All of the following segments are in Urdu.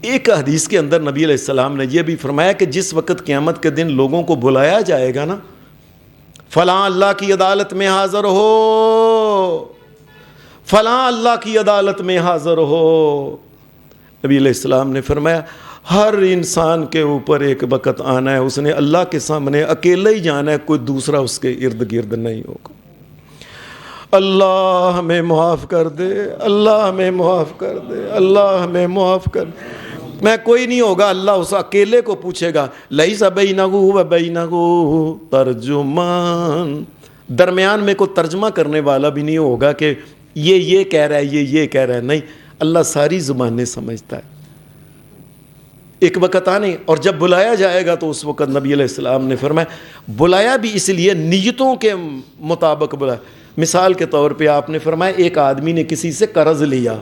ایک حدیث کے اندر نبی علیہ السلام نے یہ بھی فرمایا کہ جس وقت قیامت کے دن لوگوں کو بلایا جائے گا نا، فلاں اللہ کی عدالت میں حاضر ہو، فلاں اللہ کی عدالت میں حاضر ہو، نبی علیہ السلام نے فرمایا ہر انسان کے اوپر ایک وقت آنا ہے، اس نے اللہ کے سامنے اکیلا ہی جانا ہے، کوئی دوسرا اس کے ارد گرد نہیں ہوگا۔ اللہ ہمیں معاف کر دے، اللہ ہمیں معاف کر دے، اللہ ہمیں معاف کر دے۔ میں کوئی نہیں ہوگا، اللہ اس اکیلے کو پوچھے گا، لیس بینہ و بینہ ترجمان، درمیان میں کوئی ترجمہ کرنے والا بھی نہیں ہوگا کہ یہ کہہ رہا ہے، یہ کہہ رہا ہے، نہیں، اللہ ساری زبانیں سمجھتا ہے۔ ایک وقت آنے اور جب بلایا جائے گا تو اس وقت نبی علیہ السلام نے فرمایا، بلایا بھی اس لیے نیتوں کے مطابق بلایا۔ مثال کے طور پہ آپ نے فرمایا ایک آدمی نے کسی سے قرض لیا،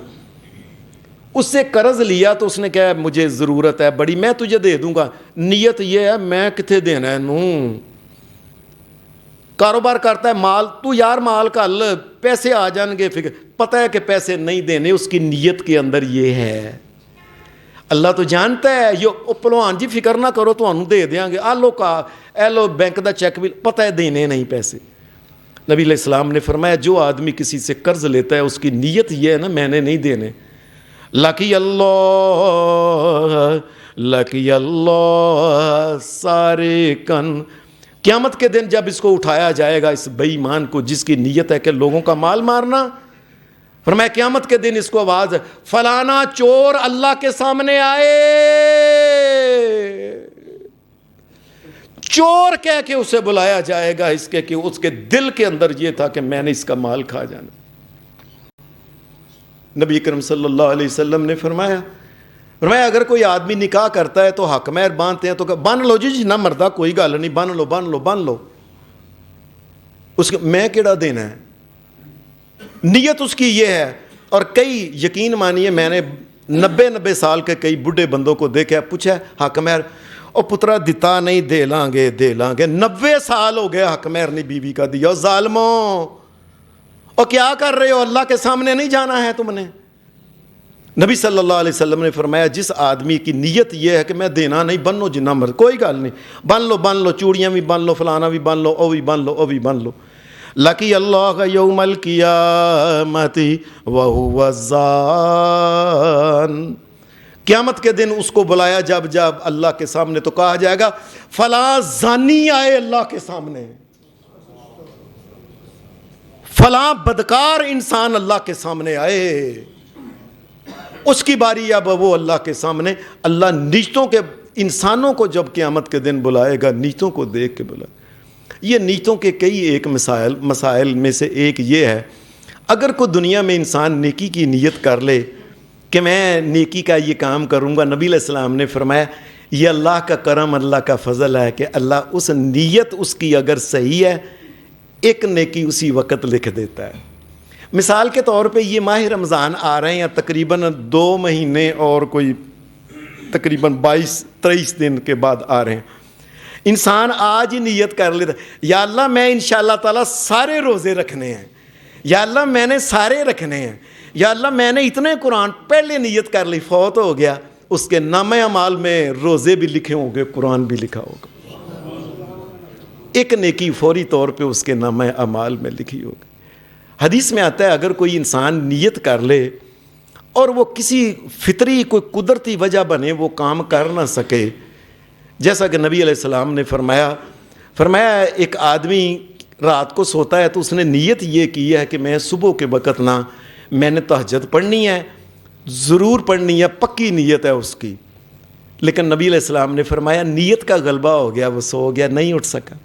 اس سے قرض لیا تو اس نے کہا مجھے ضرورت ہے بڑی، میں تجھے دے دوں گا، نیت یہ ہے میں کتنے دینا ہے نوں، کاروبار کرتا ہے مال، تو یار مال کا اللہ پیسے آ جان گے، فکر پتہ ہے کہ پیسے نہیں دینے، اس کی نیت کے اندر یہ ہے۔ اللہ تو جانتا ہے یہ پلوان جی فکر نہ کرو تو انہوں دے دیاں گے، اے لو بینک دا چیک بھی پتہ ہے دینے نہیں پیسے۔ نبی علیہ السلام نے فرمایا جو آدمی کسی سے قرض لیتا ہے اس کی نیت یہ ہے نا میں نے نہیں دینے، لکی اللہ سارے کن، قیامت کے دن جب اس کو اٹھایا جائے گا اس بے ایمان کو جس کی نیت ہے کہ لوگوں کا مال مارنا، فرمایا قیامت کے دن اس کو آواز ہے فلانا چور اللہ کے سامنے آئے، چور کہہ کے اسے بلایا جائے گا اس کے کہ اس کے دل کے اندر یہ تھا کہ میں نے اس کا مال کھا جانا۔ نبی کرم صلی اللہ علیہ وسلم نے فرمایا اگر کوئی آدمی نکاح کرتا ہے تو حق مہر باندھتے ہیں تو بن لو جی نہ مردہ کوئی گل نہیں، بن لو اس کے میں کیڑا دینا ہے، نیت اس کی یہ ہے۔ اور کئی یقین مانیے میں نے 90 سال کے کئی بڈھے بندوں کو دیکھا، پوچھا حق مہر، اور پترا دیتا نہیں، دے لیں گے 90 سال ہو گئے حق مہر نہیں بیوی کا دیا، ظالموں اور کیا کر رہے ہو، اللہ کے سامنے نہیں جانا ہے تم نے۔ نبی صلی اللہ علیہ وسلم نے فرمایا جس آدمی کی نیت یہ ہے کہ میں دینا نہیں، بن لو جنہ مرضی کوئی گل نہیں، بن لو چوڑیاں بھی بن لو، فلانا بھی بن لو، او بھی بن لو، لکی اللہ یوم القیامت وہو الزان، قیامت کے دن اس کو بلایا جب اللہ کے سامنے تو کہا جائے گا فلاں زانی آئے اللہ کے سامنے، فلاں بدکار انسان اللہ کے سامنے آئے، اس کی باری اب وہ اللہ کے سامنے، اللہ نیتوں کے انسانوں کو جب قیامت کے دن بلائے گا نیتوں کو دیکھ کے بلائے۔ یہ نیتوں کے کئی ایک مسائل میں سے ایک یہ ہے، اگر کوئی دنیا میں انسان نیکی کی نیت کر لے کہ میں نیکی کا یہ کام کروں گا، نبی علیہ السلام نے فرمایا یہ اللہ کا کرم، اللہ کا فضل ہے کہ اللہ اس نیت اس کی اگر صحیح ہے ایک نیکی اسی وقت لکھ دیتا ہے۔ مثال کے طور پہ یہ ماہ رمضان آ رہے ہیں تقریباً 2 مہینے اور کوئی تقریباً 22-23 دن کے بعد آ رہے ہیں، انسان آج ہی نیت کر لیتا یا اللہ میں انشاءاللہ تعالیٰ سارے روزے رکھنے ہیں، یا اللہ میں نے سارے رکھنے ہیں، یا اللہ میں نے اتنے قرآن پہلے نیت کر لی، فوت ہو گیا، اس کے نامہ اعمال میں روزے بھی لکھے ہوں گے، قرآن بھی لکھا ہوگا، ایک نیکی فوری طور پہ اس کے نامہ اعمال میں لکھی ہوگی۔ حدیث میں آتا ہے اگر کوئی انسان نیت کر لے اور وہ کسی فطری کوئی قدرتی وجہ بنے وہ کام کر نہ سکے، جیسا کہ نبی علیہ السلام نے فرمایا ایک آدمی رات کو سوتا ہے تو اس نے نیت یہ کی ہے کہ میں صبح کے وقت نہ میں نے تہجد پڑھنی ہے، ضرور پڑھنی ہے، پکی نیت ہے اس کی، لیکن نبی علیہ السلام نے فرمایا نیت کا غلبہ ہو گیا، وہ سو گیا، نہیں اٹھ سکا۔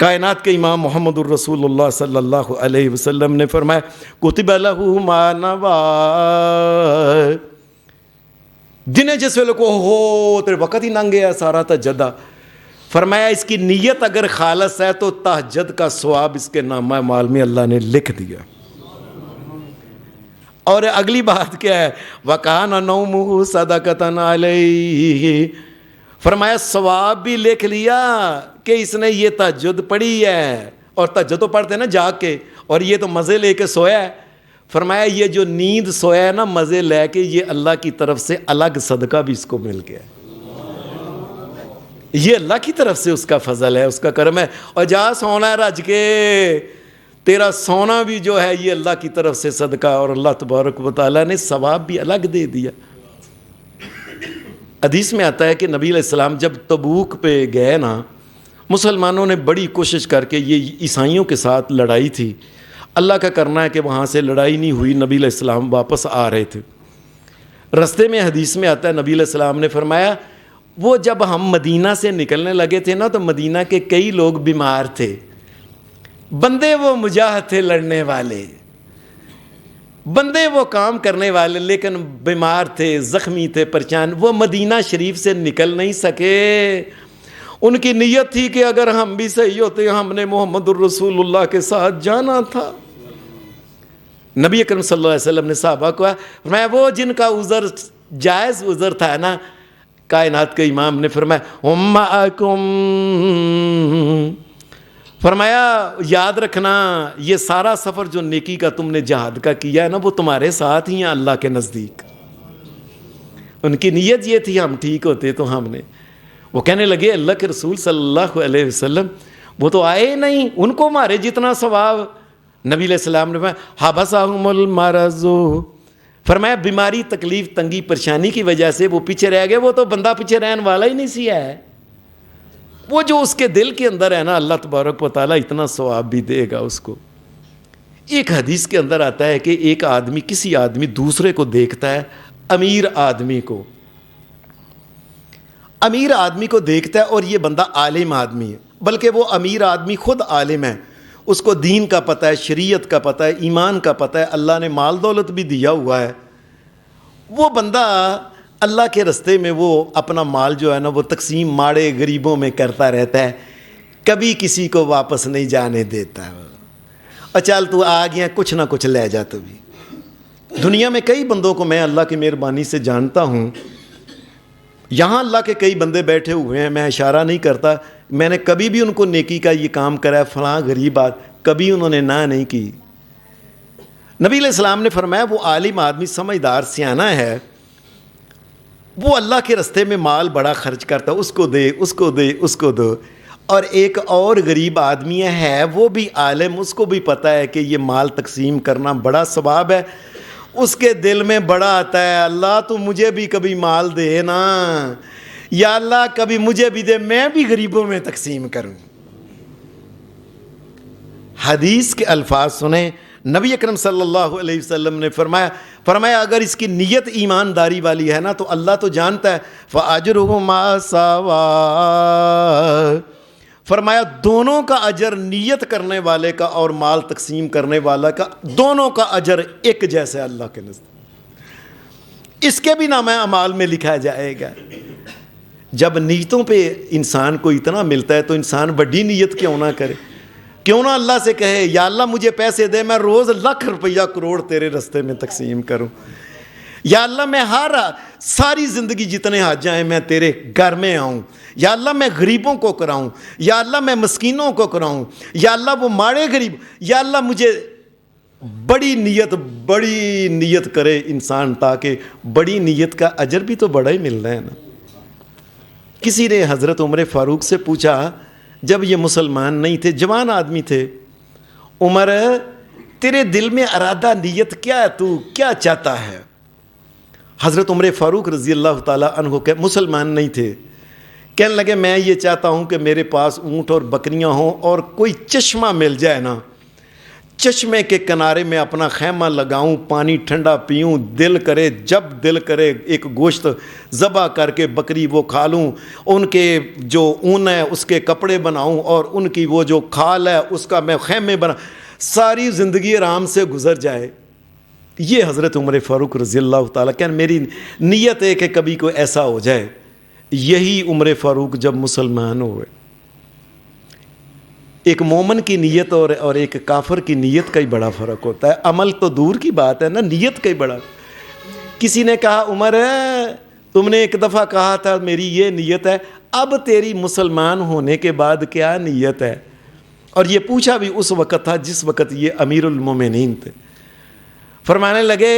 کائنات کے امام محمد الرسول اللہ صلی اللہ علیہ وسلم نے فرمایا کتب لہ ما نوی، دن جس ویلے کو ہو تیرے وقت ہی لنگ گیا سارا تہجد، فرمایا اس کی نیت اگر خالص ہے تو تہجد کا ثواب اس کے نامہ اعمال میں اللہ نے لکھ دیا۔ اور اگلی بات کیا ہے وَكَانَ نَوْمُهُ صَدَقَةً عَلَيْهِ، فرمایا ثواب بھی لکھ لیا کہ اس نے یہ تہجد پڑھی ہے، اور تہجد تو پڑھتے ہیں نا جاگ کے، اور یہ تو مزے لے کے سویا ہے، فرمایا یہ جو نیند سویا ہے نا مزے لے کے، یہ اللہ کی طرف سے الگ صدقہ بھی اس کو مل گیا، یہ اللہ کی طرف سے اس کا فضل ہے، اس کا کرم ہے۔ اور جا سونا ہے رج کے، تیرا سونا بھی جو ہے یہ اللہ کی طرف سے صدقہ، اور اللہ تبارک و تعالیٰ نے ثواب بھی الگ دے دیا۔ حدیث میں آتا ہے کہ نبی علیہ السلام جب تبوک پہ گئے نا، مسلمانوں نے بڑی کوشش کر کے، یہ عیسائیوں کے ساتھ لڑائی تھی، اللہ کا کرنا ہے کہ وہاں سے لڑائی نہیں ہوئی، نبی علیہ السلام واپس آ رہے تھے۔ رستے میں حدیث میں آتا ہے نبی علیہ السلام نے فرمایا وہ جب ہم مدینہ سے نکلنے لگے تھے نا تو مدینہ کے کئی لوگ بیمار تھے، بندے وہ مجاہد تھے لڑنے والے، بندے وہ کام کرنے والے، لیکن بیمار تھے، زخمی تھے، پریشان، وہ مدینہ شریف سے نکل نہیں سکے۔ ان کی نیت تھی کہ اگر ہم بھی صحیح ہوتے ہم نے محمد الرسول اللہ کے ساتھ جانا تھا۔ نبی اکرم صلی اللہ علیہ وسلم نے صحابہ کو فرمایا وہ جن کا عذر جائز عذر تھا نا، کائنات کے امام نے فرمایا ہم معکم، فرمایا یاد رکھنا یہ سارا سفر جو نیکی کا تم نے جہاد کا کیا ہے نا وہ تمہارے ساتھ ہی ہیں اللہ کے نزدیک۔ ان کی نیت یہ تھی ہم ٹھیک ہوتے تو ہم نے، وہ کہنے لگے اللہ کے رسول صلی اللہ علیہ وسلم وہ تو آئے نہیں، ان کو مارے جتنا ثواب۔ نبی علیہ السلام نے فرمایا حبسہم المرض، فرمایا بیماری تکلیف تنگی پریشانی کی وجہ سے وہ پیچھے رہ گئے، وہ تو بندہ پیچھے رہنے والا ہی نہیں سی ہے، وہ جو اس کے دل کے اندر ہے نا اللہ تبارک و تعالیٰ اتنا ثواب بھی دے گا اس کو۔ ایک حدیث کے اندر آتا ہے کہ ایک آدمی کسی آدمی دوسرے کو دیکھتا ہے، امیر آدمی کو، امیر آدمی کو دیکھتا ہے، اور یہ بندہ عالم آدمی ہے، بلکہ وہ امیر آدمی خود عالم ہے، اس کو دین کا پتہ ہے، شریعت کا پتہ ہے، ایمان کا پتہ ہے، اللہ نے مال دولت بھی دیا ہوا ہے۔ وہ بندہ اللہ کے رستے میں وہ اپنا مال جو ہے نا وہ تقسیم ماڑے غریبوں میں کرتا رہتا ہے، کبھی کسی کو واپس نہیں جانے دیتا۔ اچال تو آ گیا کچھ نہ کچھ لے جا تو بھی۔ دنیا میں کئی بندوں کو میں اللہ کی مہربانی سے جانتا ہوں، یہاں اللہ کے کئی بندے بیٹھے ہوئے ہیں، میں اشارہ نہیں کرتا، میں نے کبھی بھی ان کو نیکی کا یہ کام کرا ہے فلاں غریب کبھی انہوں نے نہ نہیں کی۔ نبی علیہ السلام نے فرمایا وہ عالم آدمی سمجھدار سیانہ ہے، وہ اللہ کے رستے میں مال بڑا خرچ کرتا ہے، اس کو دے اس کو دے اس کو دو۔ اور ایک اور غریب آدمی ہے وہ بھی عالم، اس کو بھی پتہ ہے کہ یہ مال تقسیم کرنا بڑا ثواب ہے، اس کے دل میں بڑا آتا ہے اللہ تو مجھے بھی کبھی مال دے نا، یا اللہ کبھی مجھے بھی دے، میں بھی غریبوں میں تقسیم کروں۔ حدیث کے الفاظ سنیں، نبی اکرم صلی اللہ علیہ وسلم نے فرمایا اگر اس کی نیت ایمانداری والی ہے نا تو اللہ تو جانتا ہے فَأَجْرُهُ مَا سَوَا، فرمایا دونوں کا اجر، نیت کرنے والے کا اور مال تقسیم کرنے والا کا، دونوں کا اجر ایک جیسے اللہ کے نزدیک، اس کے بھی نام اعمال میں لکھا جائے گا۔ جب نیتوں پہ انسان کو اتنا ملتا ہے تو انسان بڑی نیت کیوں نہ کرے، کیوں نہ اللہ سے کہے یا اللہ مجھے پیسے دے، میں روز لاکھ روپیہ کروڑ تیرے رستے میں تقسیم کروں، یا اللہ میں ساری زندگی جتنے حاجہ ہیں میں تیرے گھر میں آؤں، یا اللہ میں غریبوں کو کراؤں، یا اللہ میں مسکینوں کو کراؤں، یا اللہ وہ ماڑے غریب، یا اللہ مجھے بڑی نیت کرے انسان، تاکہ بڑی نیت کا اجر بھی تو بڑا ہی مل رہا ہے نا۔ کسی نے حضرت عمر فاروق سے پوچھا جب یہ مسلمان نہیں تھے، جوان آدمی تھے، عمر تیرے دل میں ارادہ نیت کیا ہے، تو کیا چاہتا ہے؟ حضرت عمر فاروق رضی اللہ تعالیٰ عنہ کہ مسلمان نہیں تھے، کہنے لگے میں یہ چاہتا ہوں کہ میرے پاس اونٹ اور بکریاں ہوں اور کوئی چشمہ مل جائے نا، چشمے کے کنارے میں اپنا خیمہ لگاؤں، پانی ٹھنڈا پیوں، دل کرے جب دل کرے ایک گوشت ذبح کر کے بکری وہ کھا لوں، ان کے جو اون ہے اس کے کپڑے بناؤں، اور ان کی وہ جو کھال ہے اس کا میں خیمے بنا، ساری زندگی آرام سے گزر جائے۔ یہ حضرت عمر فاروق رضی اللہ تعالیٰ کہ میری نیت ہے کہ کبھی کوئی ایسا ہو جائے۔ یہی عمر فاروق جب مسلمان ہوئے، ایک مومن کی نیت اور ایک کافر کی نیت کا ہی بڑا فرق ہوتا ہے، عمل تو دور کی بات ہے نا، نیت کا ہی بڑا۔ کسی نے کہا عمر تم نے ایک دفعہ کہا تھا میری یہ نیت ہے، اب تیری مسلمان ہونے کے بعد کیا نیت ہے؟ اور یہ پوچھا بھی اس وقت تھا جس وقت یہ امیر المومنین تھے۔ فرمانے لگے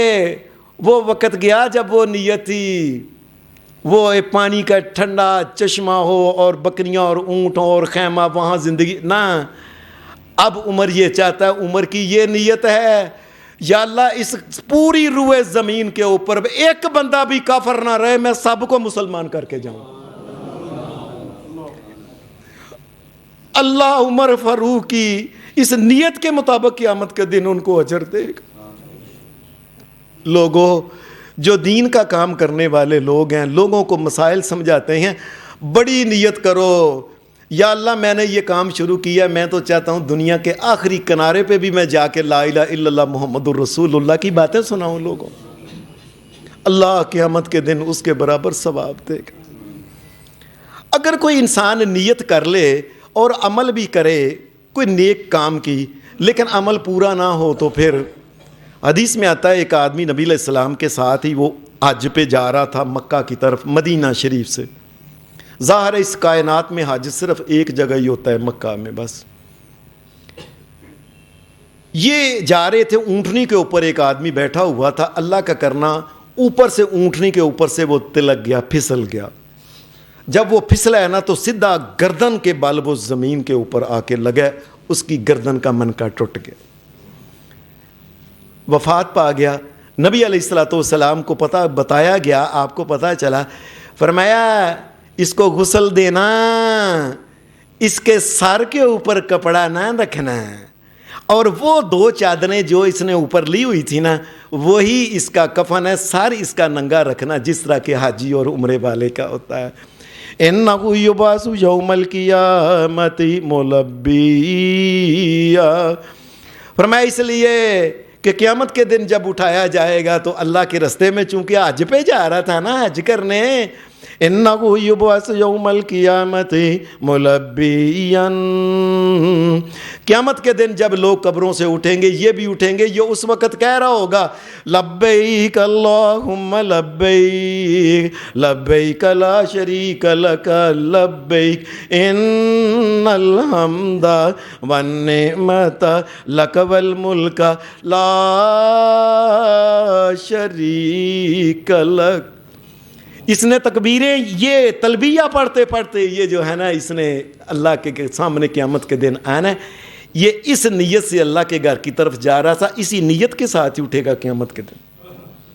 وہ وقت گیا جب وہ نیت تھی وہ ایک پانی کا ٹھنڈا چشمہ ہو اور بکریاں اور اونٹ اور خیمہ وہاں زندگی نہ، اب عمر یہ چاہتا ہے، عمر کی یہ نیت ہے یا اللہ اس پوری روئے زمین کے اوپر ایک بندہ بھی کافر نہ رہے، میں سب کو مسلمان کر کے جاؤں۔ اللہ عمر فاروق کی اس نیت کے مطابق قیامت کے دن ان کو اجر دے گا۔ لوگوں جو دین کا کام کرنے والے لوگ ہیں، لوگوں کو مسائل سمجھاتے ہیں، بڑی نیت کرو، یا اللہ میں نے یہ کام شروع کیا، میں تو چاہتا ہوں دنیا کے آخری کنارے پہ بھی میں جا کے لا الہ الا اللہ محمد الرسول اللہ کی باتیں سناؤں لوگوں، اللہ قیامت کے دن اس کے برابر ثواب دے گا۔ اگر کوئی انسان نیت کر لے اور عمل بھی کرے کوئی نیک کام کی، لیکن عمل پورا نہ ہو تو پھر حدیث میں آتا ہے ایک آدمی نبی علیہ السلام کے ساتھ ہی وہ حج پہ جا رہا تھا مکہ کی طرف مدینہ شریف سے۔ ظاہر ہے اس کائنات میں حج صرف ایک جگہ ہی ہوتا ہے، مکہ میں بس۔ یہ جا رہے تھے، اونٹنی کے اوپر ایک آدمی بیٹھا ہوا تھا، اللہ کا کرنا اوپر سے اونٹنی کے اوپر سے وہ تلک گیا، پھسل گیا۔ جب وہ پھسلا ہے نا تو سیدھا گردن کے بال وہ زمین کے اوپر آ کے لگا، اس کی گردن کا منکا ٹوٹ گیا، وفات پا گیا۔ نبی علیہ الصلوۃ والسلام کو بتایا گیا، آپ کو پتہ چلا، فرمایا اس کو غسل دینا، اس کے سر کے اوپر کپڑا نہ رکھنا، اور وہ 2 چادریں جو اس نے اوپر لی ہوئی تھی نا وہی اس کا کفن ہے، سر اس کا ننگا رکھنا جس طرح کہ حاجی اور عمرے والے کا ہوتا ہے۔ اِنَّهُ يُبْعَثُ يَوْمَ الْقِيَامَةِ مُلَبِّيًّا، فرمایا اس لیے کہ قیامت کے دن جب اٹھایا جائے گا تو اللہ کے رستے میں، چونکہ حج پہ جا رہا تھا نا حج کرنے، اِنَّهُ يُبْعَثُ يَوْمَ الْقِيَامَةِ مُلَبِّيًّا، قیامت کے دن جب لوگ قبروں سے اٹھیں گے یہ بھی اٹھیں گے، یہ اس وقت کہہ رہا ہوگا لبیک اللہم لبیک لبیک لا شریک لک لبیک ان الحمد والنعمت لک والملک لا شریک لک۔ اس نے تکبیریں یہ تلبیہ پڑھتے پڑھتے یہ جو ہے نا اس نے اللہ کے سامنے قیامت کے دن آنا ہے، یہ اس نیت سے اللہ کے گھر کی طرف جا رہا تھا، اسی نیت کے ساتھ ہی اٹھے گا قیامت کے دن۔